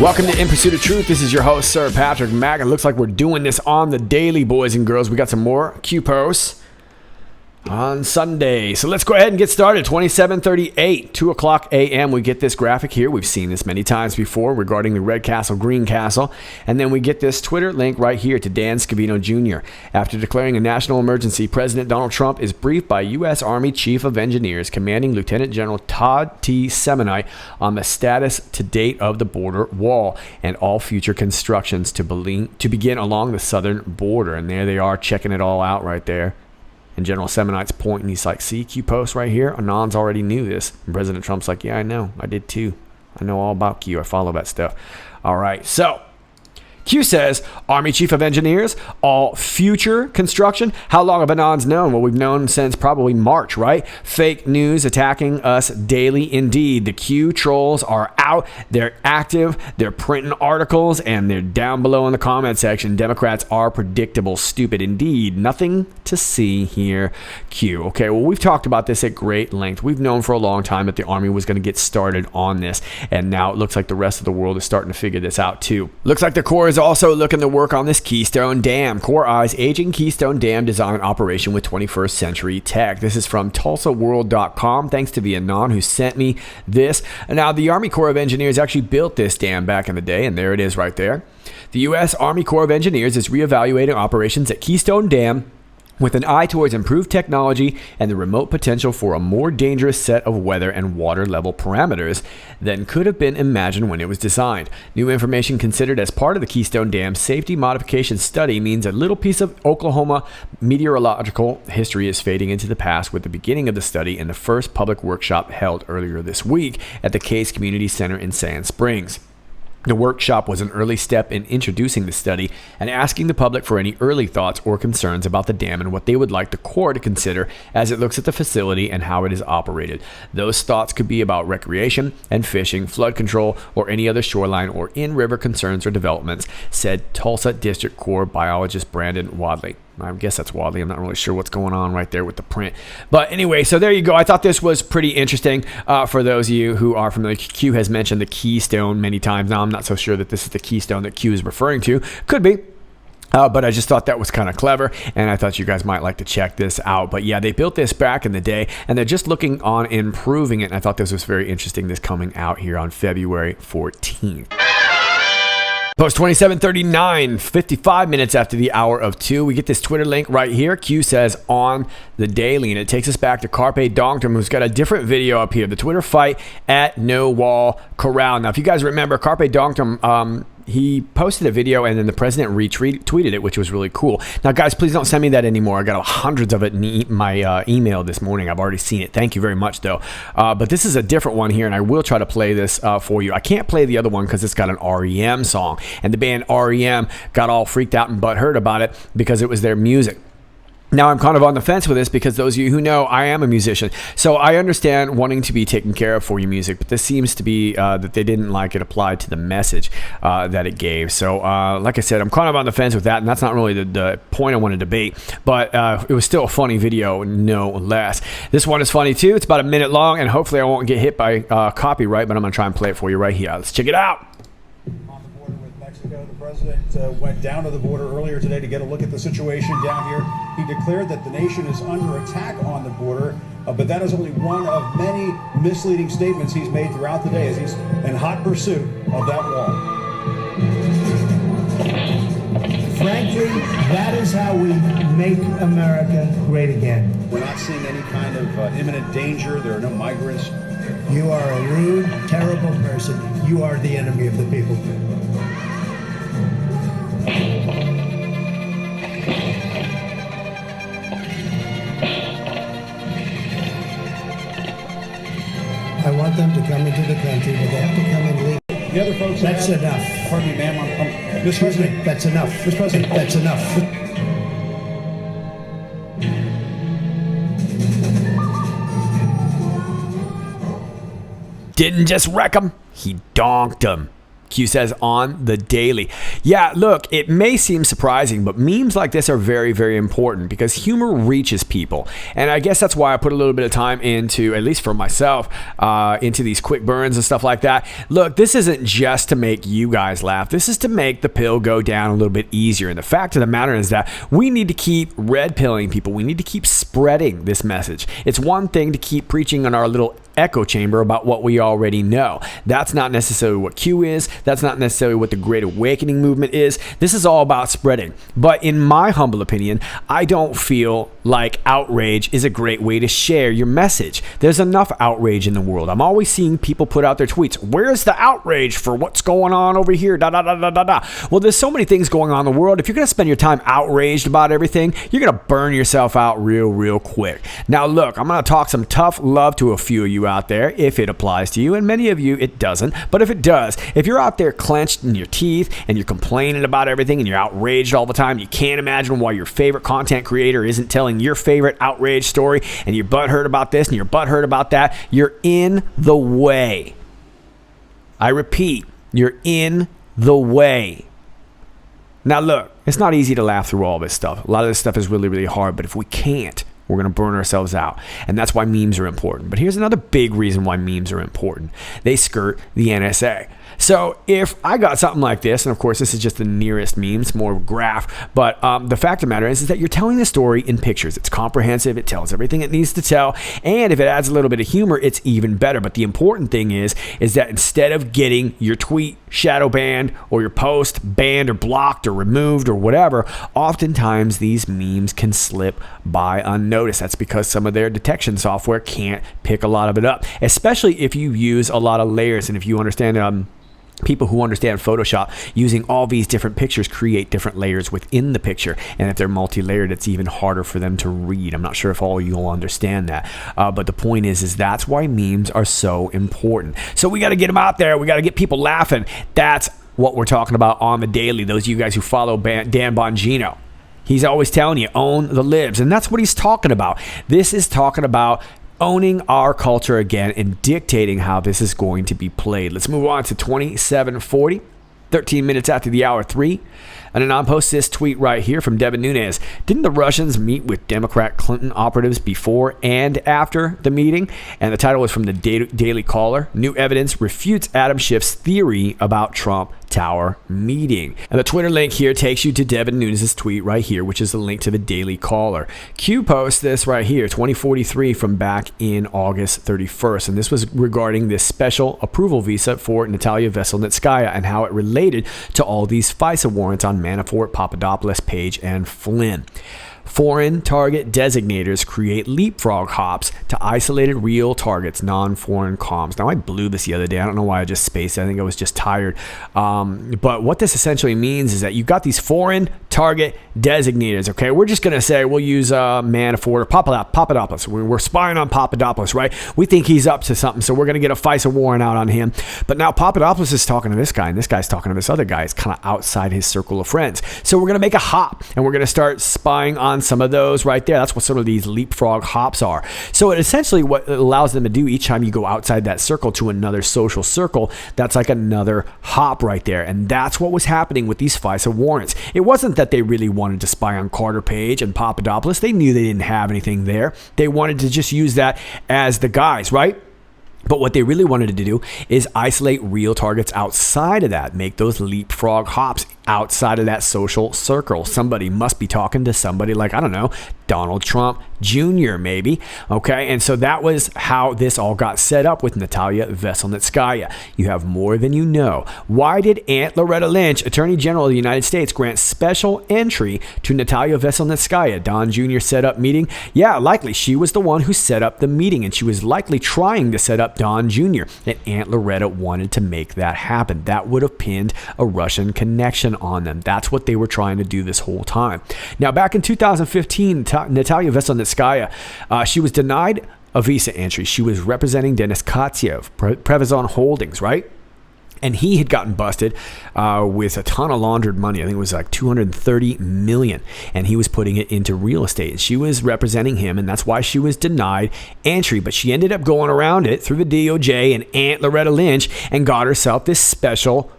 Welcome to In Pursuit of Truth. This is your host, Sir Patrick Mack. It looks like we're doing this on the daily, boys and girls. We got some more Q posts on Sunday. So let's go ahead and get started. 27:38, 2 o'clock a.m. We get this graphic here. We've seen this many times before regarding the Red Castle, Green Castle. And then we get this Twitter link right here to Dan Scavino Jr. After declaring a national emergency, President Donald Trump is briefed by U.S. Army Chief of Engineers, Commanding Lieutenant General Todd T. Semonite, on the status to date of the border wall and all future constructions to begin along the southern border. And there they are, checking it all out right there. And General Semonite's pointing, he's like, see, Q post right here? Anons already knew this. And President Trump's like, yeah, I know. I did too. I know all about Q. I follow that stuff. All right, so Q says, Army Chief of Engineers, all future construction. How long have Anons known? Well, we've known since probably March, right? Fake news attacking us daily indeed. The Q trolls are out. They're active. They're printing articles, and they're down below in the comment section. Democrats are predictable, stupid indeed. Nothing to see here, Q. Okay, well, we've talked about this at great length. We've known for a long time that the Army was going to get started on this, and now it looks like the rest of the world is starting to figure this out too. Looks like the Corps is also looking to work on this Keystone Dam. Corps eyes aging Keystone Dam design operation with 21st century tech. This is from TulsaWorld.com. Thanks to the Anon who sent me this. Now, the Army Corps of Engineers actually built this dam back in the day, and there it is right there. The U.S. Army Corps of Engineers is reevaluating operations at Keystone Dam with an eye towards improved technology and the remote potential for a more dangerous set of weather and water level parameters than could have been imagined when it was designed. New information considered as part of the Keystone Dam safety modification study means a little piece of Oklahoma meteorological history is fading into the past with the beginning of the study in the first public workshop held earlier this week at the Case Community Center in Sand Springs. The workshop was an early step in introducing the study and asking the public for any early thoughts or concerns about the dam and what they would like the Corps to consider as it looks at the facility and how it is operated. Those thoughts could be about recreation and fishing, flood control, or any other shoreline or in-river concerns or developments, said Tulsa District Corps biologist Brandon Wadley. I guess that's Wadley. I'm not really sure what's going on right there with the print. But anyway, so there you go. I thought this was pretty interesting for those of you who are familiar. Q has mentioned the Keystone many times. Now, I'm not so sure that this is the Keystone that Q is referring to. Could be. But I just thought that was kind of clever, and I thought you guys might like to check this out. But yeah, they built this back in the day, and they're just looking on improving it. And I thought this was very interesting, this coming out here on February 14th. Post 27:39, 55 minutes after the hour of 2. We get this Twitter link right here. Q says on the daily, and it takes us back to Carpe Donktum, who's got a different video up here. The Twitter fight at No Wall Corral. Now, if you guys remember, Carpe Donktum, he posted a video and then the president retweeted it, which was really cool. Now, guys, please don't send me that anymore. I got hundreds of it in my email this morning. I've already seen it. Thank you very much, though. But this is a different one here, and I will try to play this for you. I can't play the other one because it's got an REM song, and the band REM got all freaked out and butthurt about it because it was their music. Now, I'm kind of on the fence with this because those of you who know, I am a musician. So I understand wanting to be taken care of for your music, but this seems to be that they didn't like it applied to the message that it gave. So like I said, I'm kind of on the fence with that, and that's not really the point I want to debate, but it was still a funny video, no less. This one is funny too. It's about a minute long, and hopefully I won't get hit by copyright, but I'm going to try and play it for you right here. Let's check it out. The president went down to the border earlier today to get a look at the situation down here. He declared that the nation is under attack on the border, but that is only one of many misleading statements he's made throughout the day as he's in hot pursuit of that wall. Frankly, that is how we make America great again. We're not seeing any kind of imminent danger. There are no migrants. You are a rude, terrible person. You are the enemy of the people. I want them to come into the country, but they have to come in legally. The other folks... That's enough. Pardon me, ma'am. Mr. President. That's enough. Mr. President. That's enough. Didn't just wreck him, he donked him. Q says on the daily. Yeah, look, it may seem surprising, but memes like this are very, very important because humor reaches people. And I guess that's why I put a little bit of time into, at least for myself, into these quick burns and stuff like that. Look, this isn't just to make you guys laugh. This is to make the pill go down a little bit easier. And the fact of the matter is that we need to keep red pilling people. We need to keep spreading this message. It's one thing to keep preaching on our little echo chamber about what we already know. That's not necessarily what Q is. That's not necessarily what the Great Awakening movement is. This is all about spreading. But in my humble opinion, I don't feel like outrage is a great way to share your message. There's enough outrage in the world. I'm always seeing people put out their tweets. Where's the outrage for what's going on over here? Da, da, da, da, da, da. Well, there's so many things going on in the world. If you're going to spend your time outraged about everything, you're going to burn yourself out real quick. Now, look, I'm going to talk some tough love to a few of you out there if it applies to you, and many of you it doesn't. But if it does, if you're out there clenched in your teeth and you're complaining about everything and you're outraged all the time, you can't imagine why your favorite content creator isn't telling your favorite outrage story, and you're butthurt about this and you're butthurt about that, you're in the way. I repeat, you're in the way. Now look, it's not easy to laugh through all this stuff. A lot of this stuff is really hard, but if we can't, we're going to burn ourselves out. And that's why memes are important. But here's another big reason why memes are important. They skirt the NSA. So if I got something like this, and of course this is just the nearest meme, it's more of a graph, but the fact of the matter is that you're telling the story in pictures. It's comprehensive, it tells everything it needs to tell, and if it adds a little bit of humor, it's even better. But the important thing is that instead of getting your tweet shadow banned or your post banned or blocked or removed or whatever, oftentimes these memes can slip by unnoticed. That's because some of their detection software can't pick a lot of it up, especially if you use a lot of layers. And if you understand people who understand Photoshop, using all these different pictures create different layers within the picture. And if they're multi-layered, it's even harder for them to read. I'm not sure if all of you will understand that. But the point is that's why memes are so important. So we got to get them out there. We got to get people laughing. That's what we're talking about on the daily. Those of you guys who follow Dan Bongino, he's always telling you, own the libs. And that's what he's talking about. This is talking about owning our culture again and dictating how this is going to be played. Let's move on to 2740, 13 minutes after the hour 3. And Anon posts this tweet right here from Devin Nunes. Didn't the Russians meet with Democrat Clinton operatives before and after the meeting? And the title is from the Daily Caller. New evidence refutes Adam Schiff's theory about Trump Tower meeting. And the Twitter link here takes you to Devin Nunes' tweet right here, which is the link to the Daily Caller. Q posts this right here, 2043 from back in August 31st. And this was regarding this special approval visa for Natalia Veselnitskaya and how it related to all these FISA warrants on Manafort, Papadopoulos, Page, and Flynn. Foreign target designators create leapfrog hops to isolated real targets, non-foreign comms. Now, I blew this the other day. I don't know why I just spaced it. I think I was just tired. But what this essentially means is that you've got these foreign target designators, okay? We're just going to say we'll use Manafort or Papadopoulos. We're spying on Papadopoulos, right? We think he's up to something, so we're going to get a FISA warrant out on him. But now Papadopoulos is talking to this guy, and this guy's talking to this other guy. It's kind of outside his circle of friends. So we're going to make a hop, and we're going to start spying on some of those right there. That's what some of these leapfrog hops are. So it essentially what it allows them to do each time you go outside that circle to another social circle, that's like another hop right there. And that's what was happening with these FISA warrants. It wasn't that they really wanted to spy on Carter Page and Papadopoulos. They knew they didn't have anything there. They wanted to just use that as the guys, right? But what they really wanted to do is isolate real targets outside of that, make those leapfrog hops outside of that social circle. Somebody must be talking to somebody like, I don't know, Donald Trump Jr. maybe. Okay, and so that was how this all got set up with Natalia Veselnitskaya. You have more than you know. Why did Aunt Loretta Lynch, Attorney General of the United States, grant special entry to Natalia Veselnitskaya? Don Jr. set up meeting? Yeah, likely she was the one who set up the meeting, and she was likely trying to set up Don Jr. And Aunt Loretta wanted to make that happen. That would have pinned a Russian connection on them. That's what they were trying to do this whole time. Now, back in 2015, Natalia Veselnitskaya, she was denied a visa entry. She was representing Denis Katsev, Perséphone Holdings, right? And he had gotten busted with a ton of laundered money. I think it was like $230 million. And he was putting it into real estate. And she was representing him, and that's why she was denied entry. But she ended up going around it through the DOJ and Aunt Loretta Lynch and got herself this special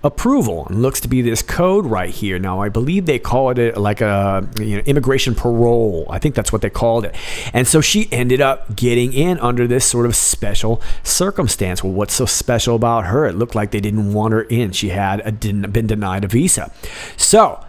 approval. And looks to be this code right here. Now, I believe they call it like a immigration parole. I think that's what they called it. And so she ended up getting in under this sort of special circumstance. Well, what's so special about her? It looked like they didn't want her in. She had been denied a visa. So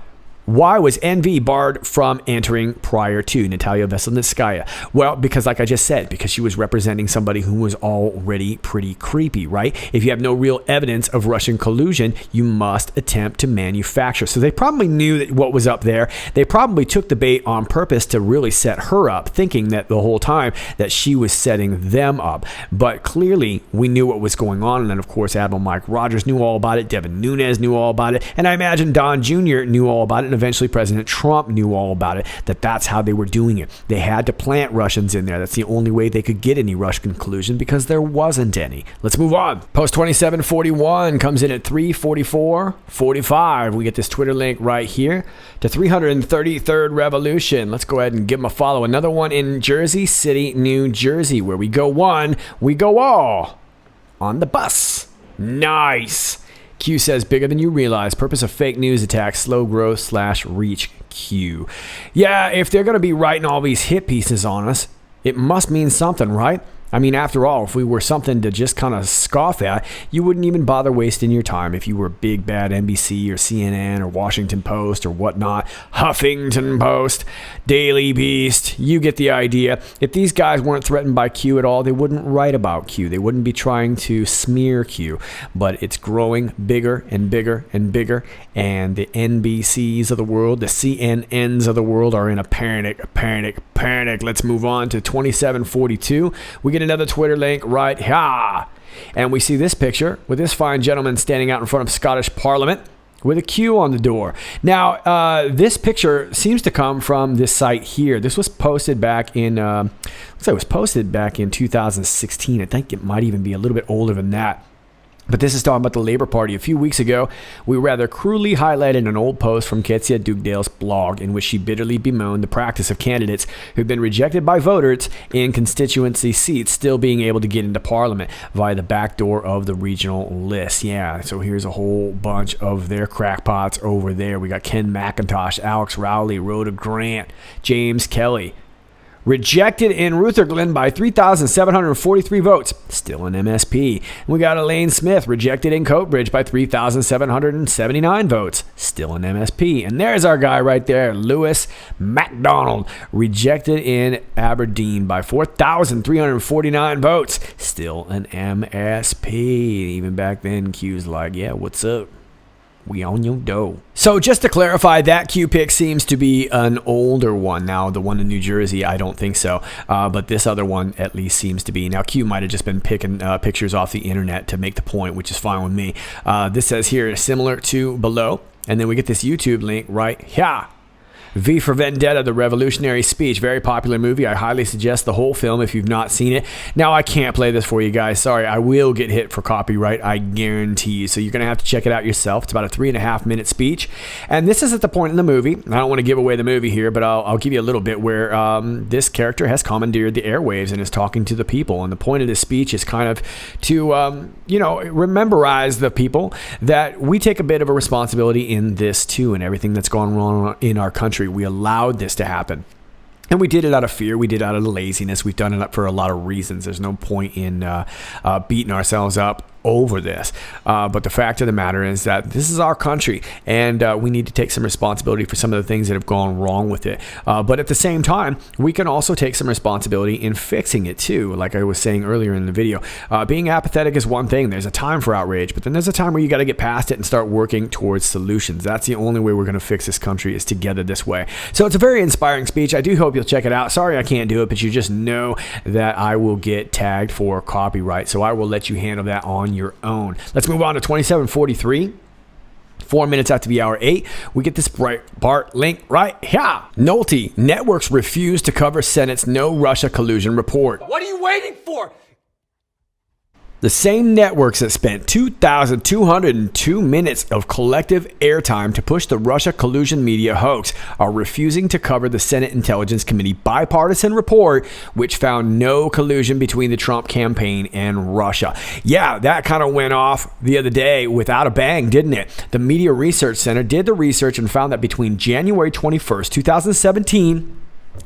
why was NV barred from entering prior to Natalia Veselnitskaya? Well, because like I just said, because she was representing somebody who was already pretty creepy, right? If you have no real evidence of Russian collusion, you must attempt to manufacture. So they probably knew that what was up there. They probably took the bait on purpose to really set her up, thinking that the whole time that she was setting them up. But clearly, we knew what was going on. And then, of course, Admiral Mike Rogers knew all about it. Devin Nunes knew all about it. And I imagine Don Jr. knew all about it. And eventually President Trump knew all about it, that's how they were doing it. They had to plant Russians in there. That's the only way they could get any Russian collusion, because there wasn't any. Let's move on. Post 2741 comes in at 3:44:45. We get this Twitter link right here to 333rd Revolution. Let's go ahead and give them a follow. Another one in Jersey City, New Jersey, where we go one, we go all on the bus. Nice. Q says, bigger than you realize. Purpose of fake news attacks, slow growth / reach. Q. Yeah, if they're going to be writing all these hit pieces on us, it must mean something, right? I mean, after all, if we were something to just kind of scoff at, you wouldn't even bother wasting your time if you were big bad NBC or CNN or Washington Post or whatnot, Huffington Post, Daily Beast. You get the idea. If these guys weren't threatened by Q at all, they wouldn't write about Q. They wouldn't be trying to smear Q. But it's growing bigger and bigger and bigger, and the NBCs of the world, the CNNs of the world are in a panic. Let's move on to 2742. We get another Twitter link right here. And we see this picture with this fine gentleman standing out in front of Scottish Parliament with a Q on the door. Now, this picture seems to come from this site here. This was posted back in, looks like it was posted back in 2016. I think it might even be a little bit older than that. But this is talking about the Labour Party. A few weeks ago, we rather cruelly highlighted an old post from Kezia Dugdale's blog in which she bitterly bemoaned the practice of candidates who've been rejected by voters in constituency seats still being able to get into Parliament via the back door of the regional list. Yeah, so here's a whole bunch of their crackpots over there. We got Ken McIntosh, Alex Rowley, Rhoda Grant, James Kelly. Rejected in Rutherglen by 3,743 votes. Still an MSP. We got Elaine Smith, rejected in Coatbridge by 3,779 votes. Still an MSP. And there's our guy right there, Lewis MacDonald, rejected in Aberdeen by 4,349 votes. Still an MSP. Even back then, Q's like, yeah, what's up? We on your dough. So just to clarify, that Q pic seems to be an older one. Now, the one in New Jersey, I don't think so. But this other one at least seems to be. Now, Q might have just been picking pictures off the internet to make the point, which is fine with me. This says here, similar to below. And then we get this YouTube link right here. V for Vendetta, the revolutionary speech. Very popular movie. I highly suggest the whole film if you've not seen it. Now, I can't play this for you guys. Sorry, I will get hit for copyright. I guarantee you. So you're going to have to check it out yourself. It's about a 3.5-minute speech. And this is at the point in the movie. I don't want to give away the movie here, but I'll give you a little bit where this character has commandeered the airwaves and is talking to the people. And the point of this speech is kind of to, rememberize the people that we take a bit of a responsibility in this too, and everything that's gone wrong in our country. We allowed this to happen. And we did it out of fear. We did it out of laziness. We've done it for a lot of reasons. There's no point in beating ourselves up over this. But the fact of the matter is that this is our country, and we need to take some responsibility for some of the things that have gone wrong with it. But at the same time, we can also take some responsibility in fixing it too. Like I was saying earlier in the video, being apathetic is one thing. There's a time for outrage, but then there's a time where you got to get past it and start working towards solutions. That's the only way we're going to fix this country, is together this way. So it's a very inspiring speech. I do hope you'll check it out. Sorry I can't do it, but you just know that I will get tagged for copyright. So I will let you handle that on your own. Let's move on to 2743. 4 minutes after the hour 8, we get this Breitbart link right here. Nolte, networks refuse to cover Senate's no Russia collusion report. What are you waiting for? The same networks that spent 2,202 minutes of collective airtime to push the Russia collusion media hoax are refusing to cover the Senate Intelligence Committee bipartisan report, which found no collusion between the Trump campaign and Russia. Yeah, that kind of went off the other day without a bang, didn't it? The Media Research Center did the research and found that between January 21st, 2017,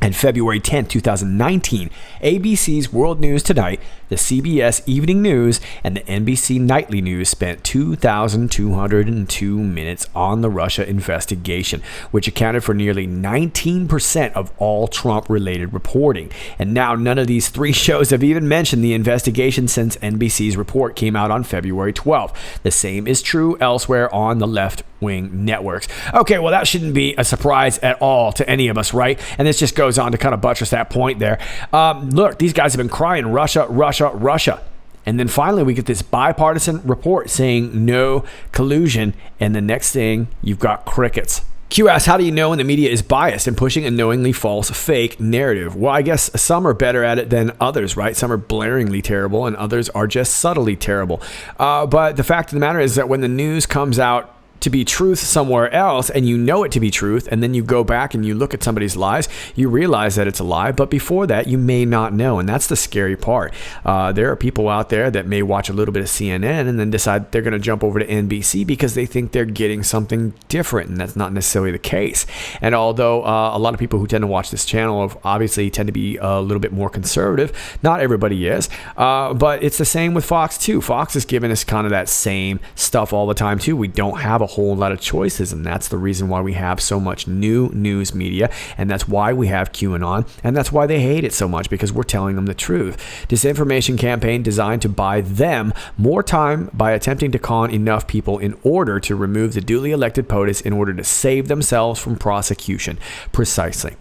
and February 10, 2019, ABC's World News Tonight, the CBS Evening News, and the NBC Nightly News spent 2,202 minutes on the Russia investigation, which accounted for nearly 19% of all Trump-related reporting. And now none of these three shows have even mentioned the investigation since NBC's report came out on February 12th. The same is true elsewhere on the left-wing networks. Okay, well, that shouldn't be a surprise at all to any of us, right? And this just goes on to kind of buttress that point there. Look, these guys have been crying Russia, Russia, Russia. And then finally we get this bipartisan report saying no collusion. And the next thing, you've got crickets. Q asks, how do you know when the media is biased and pushing a knowingly false, fake narrative? Well, I guess some are better at it than others, right? Some are blaringly terrible and others are just subtly terrible. But the fact of the matter is that when the news comes out to be truth somewhere else and you know it to be truth, and then you go back and you look at somebody's lies, you realize that it's a lie, but before that you may not know, and that's the scary part. There are people out there that may watch a little bit of CNN and then decide they're going to jump over to NBC because they think they're getting something different, and that's not necessarily the case. And although a lot of people who tend to watch this channel obviously tend to be a little bit more conservative, not everybody is, but it's the same with Fox too. Fox is giving us kind of that same stuff all the time too. We don't have a whole lot of choices, and that's the reason why we have so much new news media, and that's why we have QAnon, and that's why they hate it so much, because we're telling them the truth. Disinformation campaign designed to buy them more time by attempting to con enough people in order to remove the duly elected POTUS in order to save themselves from prosecution. Precisely.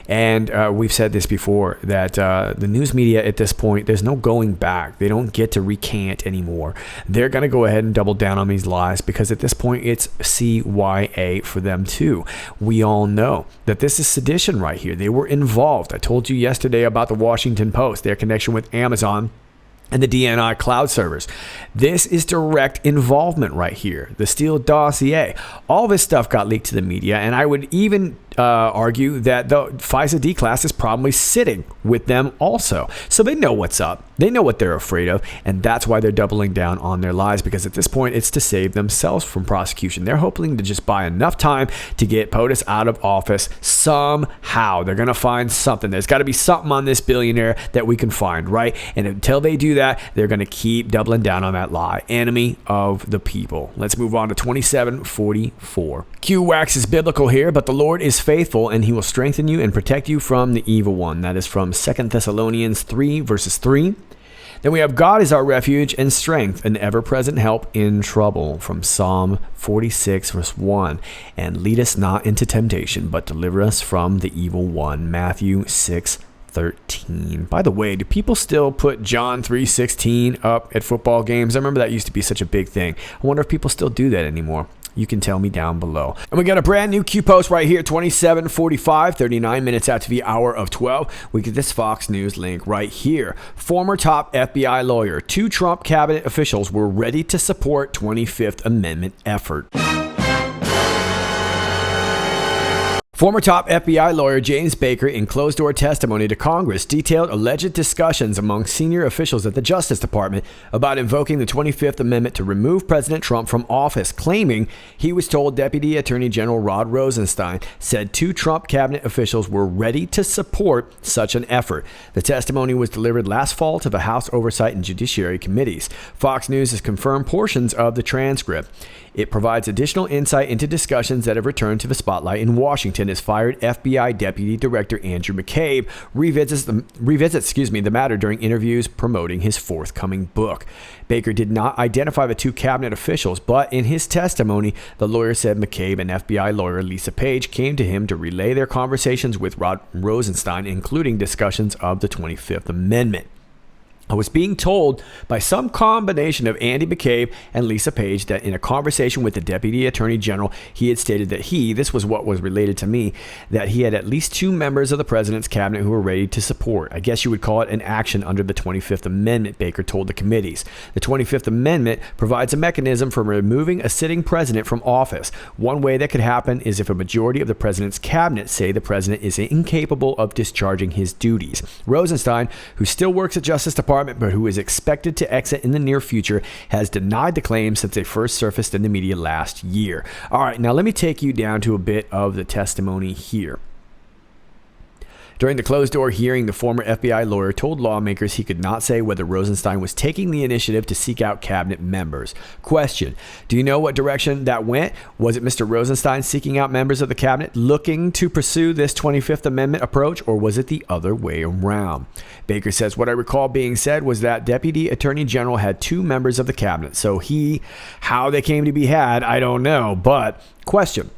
And we've said this before, that the news media at this point, there's no going back. They don't get to recant anymore. They're going to go ahead and double down on these lies, because at this point it's CYA for them too. We all know that this is sedition right here. They were involved. I told you yesterday about the Washington Post, their connection with Amazon and the DNI cloud servers. This is direct involvement right here. The Steele dossier. All this stuff got leaked to the media, and I would even argue that the FISA D-class is probably sitting with them also. So they know what's up. They know what they're afraid of, and that's why they're doubling down on their lies, because at this point it's to save themselves from prosecution. They're hoping to just buy enough time to get POTUS out of office somehow. They're going to find something. There's got to be something on this billionaire that we can find, right? And until they do that, they're going to keep doubling down on that lie. Enemy of the people. Let's move on to 2744. Q waxes biblical here, but the Lord is faithful, and he will strengthen you and protect you from the evil one. That is from 2 Thessalonians 3 verses 3. Then we have God is our refuge and strength, an ever-present help in trouble, from Psalm 46 verse 1. And lead us not into temptation, but deliver us from the evil one. Matthew 6:13. By the way, do people still put John 3:16 up at football games? I remember that used to be such a big thing. I wonder if people still do that anymore. You can tell me down below. And we got a brand new Q post right here, 27:45, 39 minutes after the hour of 12. We get this Fox News link right here. Former top FBI lawyer, 2 Trump cabinet officials were ready to support 25th Amendment effort. Former top FBI lawyer James Baker, in closed-door testimony to Congress, detailed alleged discussions among senior officials at the Justice Department about invoking the 25th Amendment to remove President Trump from office, claiming he was told Deputy Attorney General Rod Rosenstein said 2 Trump cabinet officials were ready to support such an effort. The testimony was delivered last fall to the House Oversight and Judiciary Committees. Fox News has confirmed portions of the transcript. It provides additional insight into discussions that have returned to the spotlight in Washington as fired FBI Deputy Director Andrew McCabe revisits the matter during interviews promoting his forthcoming book. Baker did not identify the 2 cabinet officials, but in his testimony, the lawyer said McCabe and FBI lawyer Lisa Page came to him to relay their conversations with Rod Rosenstein, including discussions of the 25th Amendment. I was being told by some combination of Andy McCabe and Lisa Page that in a conversation with the Deputy Attorney General, he had stated that this was what was related to me, that he had at least 2 members of the president's cabinet who were ready to support. I guess you would call it an action under the 25th Amendment, Baker told the committees. The 25th Amendment provides a mechanism for removing a sitting president from office. One way that could happen is if a majority of the president's cabinet say the president is incapable of discharging his duties. Rosenstein, who still works at Justice Department, but who is expected to exit in the near future, has denied the claims since they first surfaced in the media last year. All right, now let me take you down to a bit of the testimony here. During the closed-door hearing, the former FBI lawyer told lawmakers he could not say whether Rosenstein was taking the initiative to seek out cabinet members. Question: do you know what direction that went? Was it Mr. Rosenstein seeking out members of the cabinet looking to pursue this 25th Amendment approach, or was it the other way around? Baker says, what I recall being said was that Deputy Attorney General had 2 members of the cabinet. So how they came to be had, I don't know. But question: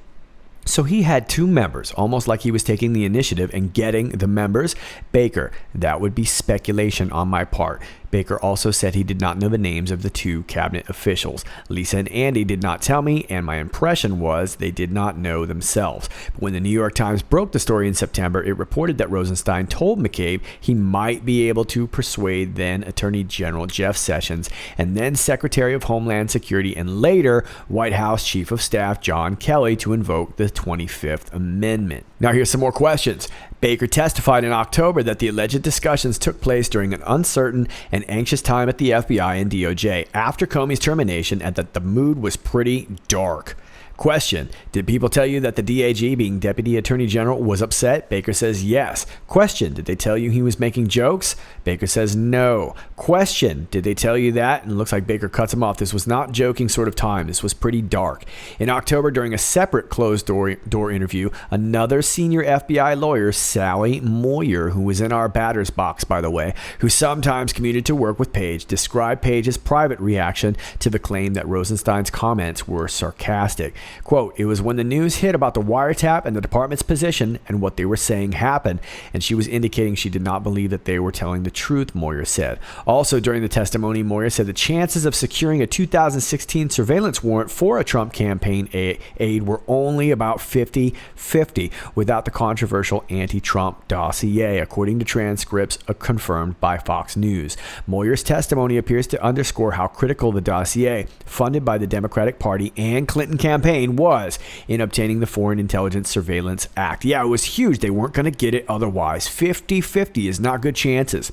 so he had 2 members, almost like he was taking the initiative and getting the members? Baker: that would be speculation on my part. Baker also said he did not know the names of the 2 cabinet officials. Lisa and Andy did not tell me, and my impression was they did not know themselves. But when the New York Times broke the story in September, it reported that Rosenstein told McCabe he might be able to persuade then Attorney General Jeff Sessions and then Secretary of Homeland Security and later White House Chief of Staff John Kelly to invoke the 25th Amendment. Now here's some more questions. Baker testified in October that the alleged discussions took place during an uncertain and anxious time at the FBI and DOJ after Comey's termination, and that the mood was pretty dark. Question: did people tell you that the DAG, being Deputy Attorney General, was upset? Baker says yes. Question: did they tell you he was making jokes? Baker says no. Question: did they tell you that? And it looks like Baker cuts him off. This was not joking sort of time. This was pretty dark. In October, during a separate closed-door interview, another senior FBI lawyer, Sally Moyer, who was in our batter's box, by the way, who sometimes commuted to work with Page, described Page's private reaction to the claim that Rosenstein's comments were sarcastic. Quote: it was when the news hit about the wiretap and the department's position and what they were saying happened, and she was indicating she did not believe that they were telling the truth, Moyer said. Also during the testimony, Moyer said the chances of securing a 2016 surveillance warrant for a Trump campaign aide were only about 50-50 without the controversial anti-Trump dossier, according to transcripts confirmed by Fox News. Moyer's testimony appears to underscore how critical the dossier, funded by the Democratic Party and Clinton campaign, was in obtaining the Foreign Intelligence Surveillance Act. Yeah, it was huge. They weren't going to get it otherwise. 50-50 is not good chances,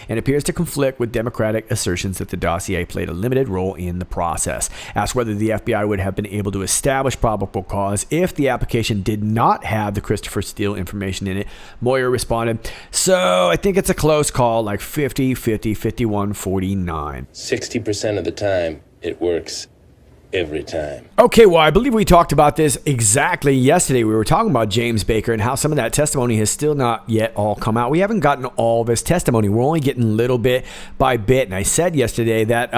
and appears to conflict with Democratic assertions that the dossier played a limited role in the process. Asked whether the FBI would have been able to establish probable cause if the application did not have the Christopher Steele information in it, Moyer responded, so I think it's a close call, like 50-50, 51-49. 60% of the time, it works. Every time. Okay, well, I believe we talked about this exactly yesterday. We were talking about James Baker and how some of that testimony has still not yet all come out. We haven't gotten all of his testimony. We're only getting little bit by bit. And I said yesterday that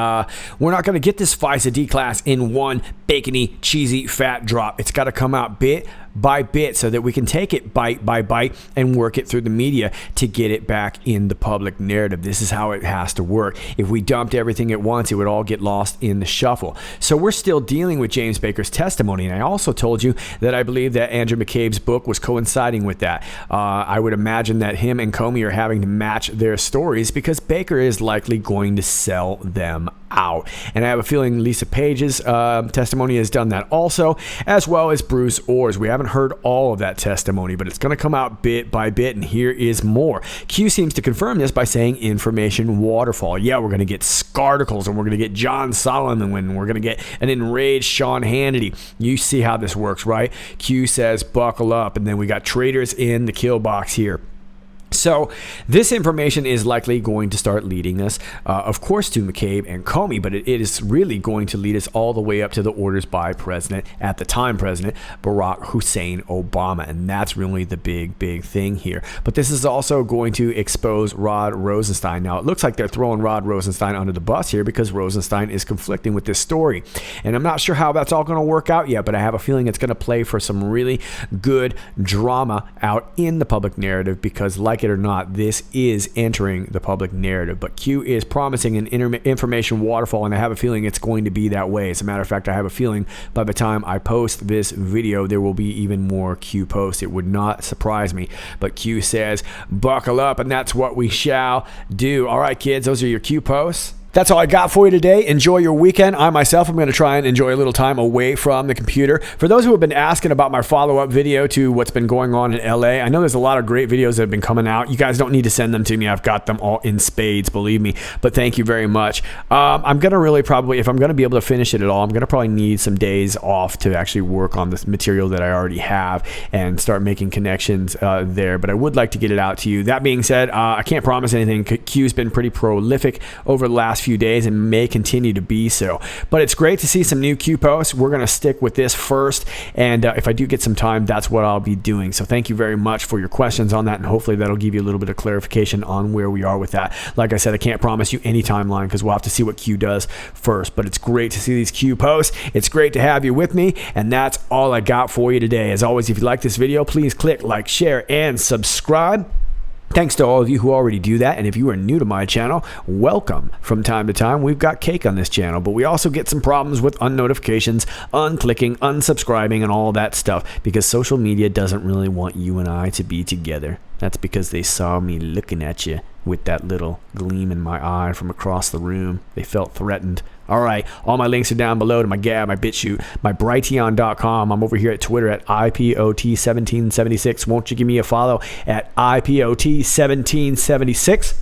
we're not going to get this FISA D-class in one bacony, cheesy, fat drop. It's got to come out bit by bit so that we can take it bite by bite and work it through the media to get it back in the public narrative. This is how it has to work. If we dumped everything at once, it would all get lost in the shuffle. So we're still dealing with James Baker's testimony. And I also told you that I believe that Andrew McCabe's book was coinciding with that. I would imagine that him and Comey are having to match their stories because Baker is likely going to sell them out. And I have a feeling Lisa Page's testimony has done that also, as well as Bruce Orr's. We haven't heard all of that testimony, but it's going to come out bit by bit, and here is more. Q seems to confirm this by saying information waterfall. Yeah, we're going to get Scarticles, and we're going to get John Solomon, and we're going to get an enraged Sean Hannity. You see how this works, right? Q says buckle up, and then we got traitors in the kill box here. So this information is likely going to start leading us, of course, to McCabe and Comey, but it is really going to lead us all the way up to the orders by at the time President Barack Hussein Obama. And that's really the big thing here. But this is also going to expose Rod Rosenstein. Now, it looks like they're throwing Rod Rosenstein under the bus here because Rosenstein is conflicting with this story. And I'm not sure how that's all going to work out yet, but I have a feeling it's going to play for some really good drama out in the public narrative because, like it or not, this is entering the public narrative. But Q is promising an information waterfall, and I have a feeling it's going to be that way. As a matter of fact, I have a feeling by the time I post this video, there will be even more Q posts. It would not surprise me. But Q says, buckle up, and that's what we shall do. All right, kids, those are your Q posts. That's all I got for you today. Enjoy your weekend. I myself am going to try and enjoy a little time away from the computer. For those who have been asking about my follow-up video to what's been going on in LA, I know there's a lot of great videos that have been coming out. You guys don't need to send them to me. I've got them all in spades, believe me. But thank you very much. I'm going to really probably, if I'm going to be able to finish it at all, I'm going to probably need some days off to actually work on this material that I already have and start making connections there. But I would like to get it out to you. That being said, I can't promise anything. Q's been pretty prolific over the last few days and may continue to be so, but it's great to see some new Q posts. We're going to stick with this first, and if I do get some time, that's what I'll be doing. So thank you very much for your questions on that, and hopefully that'll give you a little bit of clarification on where we are with that. Like I said, I can't promise you any timeline because we'll have to see what Q does first, but it's great to see these Q posts. It's great to have you with me, and that's all I got for you today. As always, if you like this video, please click like, share, and subscribe. Thanks to all of you who already do that, and if you are new to my channel, welcome. From time to time, we've got cake on this channel, but we also get some problems with unnotifications, unclicking, unsubscribing, and all that stuff, because social media doesn't really want you and I to be together. That's because they saw me looking at you with that little gleam in my eye from across the room. They felt threatened. All right, all my links are down below to my Gab, my BitChute, my Brighteon.com. I'm over here at Twitter at IPOT1776. Won't you give me a follow at IPOT1776?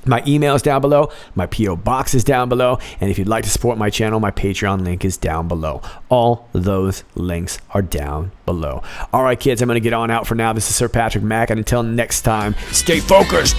My email is down below. My P.O. box is down below. And if you'd like to support my channel, my Patreon link is down below. All those links are down below. All right, kids, I'm going to get on out for now. This is Sir Patrick Mac, and until next time, stay focused.